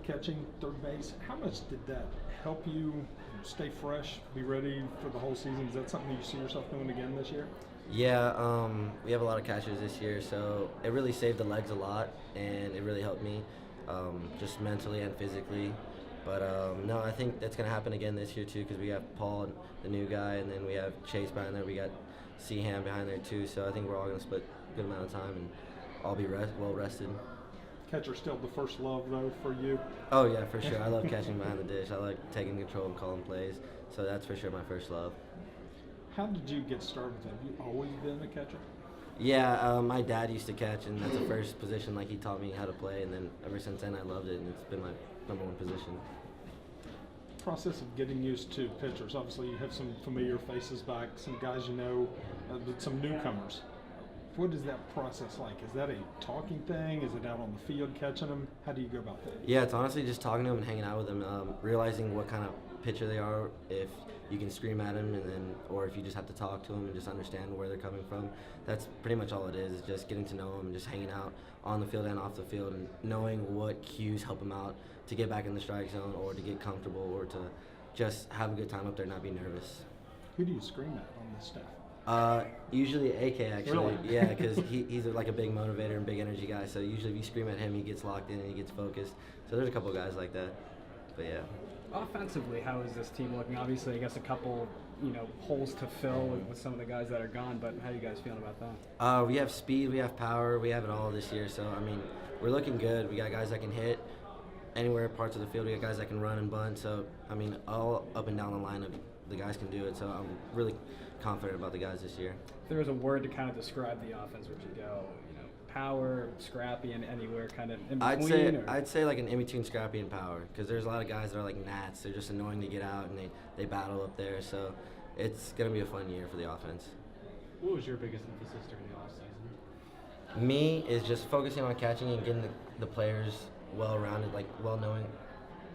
catching third base. How much did that help you stay fresh, be ready for the whole season? Is that something you see yourself doing again this year? Yeah, we have a lot of catchers this year, so it really saved the legs a lot, and it really helped me, just mentally and physically. But no, I think that's gonna happen again this year too, because we have Paul, the new guy, and then we have Chase behind there. We got Seaham behind there too. So I think we're all gonna split a good amount of time, and all be well rested. Catcher still the first love though for you? Oh yeah, for sure. I love catching behind the dish. I like taking control and calling plays. So that's for sure my first love. How did you get started? Have you always been a catcher? Yeah, my dad used to catch, and that's the first position like he taught me how to play, and then ever since then I loved it, and it's been my number one position. Process of getting used to pitchers. Obviously, you have some familiar faces back, some guys you know, but some newcomers. What is that process like? Is that a talking thing? Is it out on the field catching them? How do you go about that? Yeah, it's honestly just talking to them and hanging out with them, realizing what kind of pitcher they are, if you can scream at them, and then, or if you just have to talk to them and just understand where they're coming from. That's pretty much all it is just getting to know them and just hanging out on the field and off the field, and knowing what cues help them out to get back in the strike zone, or to get comfortable, or to just have a good time up there and not be nervous. Who do you scream at on this staff? Usually AK actually. Really? Yeah, because he's like a big motivator and big energy guy. So usually if you scream at him, he gets locked in and he gets focused. So there's a couple guys like that. But yeah. Offensively, how is this team looking? Obviously, I guess a couple, holes to fill with some of the guys that are gone. But how are you guys feeling about that? We have speed, we have power, we have it all this year. So I mean, we're looking good. We got guys that can hit anywhere parts of the field. We got guys that can run and bunt. So I mean, all up and down the lineup, the guys can do it. So I'm really confident about the guys this year. If there was a word to kind of describe the offense, where'd you go? Power, scrappy, and anywhere kind of in between? I'd say like an in between scrappy and power, because there's a lot of guys that are like gnats. They're just annoying to get out, and they battle up there. So it's gonna be a fun year for the offense. What was your biggest emphasis during the offseason? Me is just focusing on catching and getting the players well-rounded, like well-knowing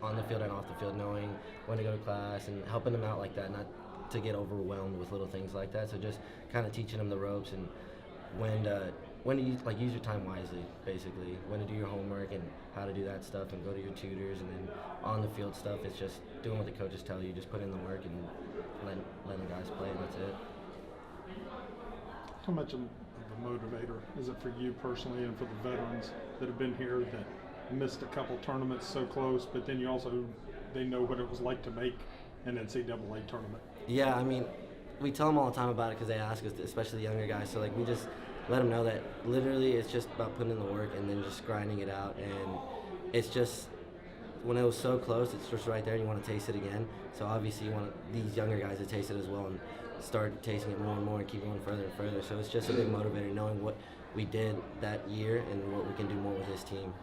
on the field and off the field, knowing when to go to class and helping them out like that, not to get overwhelmed with little things like that. So just kind of teaching them the ropes and when to use your time wisely, basically. When to do your homework and how to do that stuff, and go to your tutors, and then on the field stuff, it's just doing what the coaches tell you. Just put in the work and letting the guys play, and that's it. How much of a motivator is it for you personally and for the veterans that have been here that missed a couple tournaments so close, but then they know what it was like to make an NCAA tournament? Yeah, I mean, we tell them all the time about it because they ask us, especially the younger guys. So like we just let them know that literally it's just about putting in the work and then just grinding it out. And it's just, when it was so close, it's just right there and you want to taste it again. So obviously you want these younger guys to taste it as well and start tasting it more and more and keep going further and further. So it's just a big motivator knowing what we did that year and what we can do more with this team.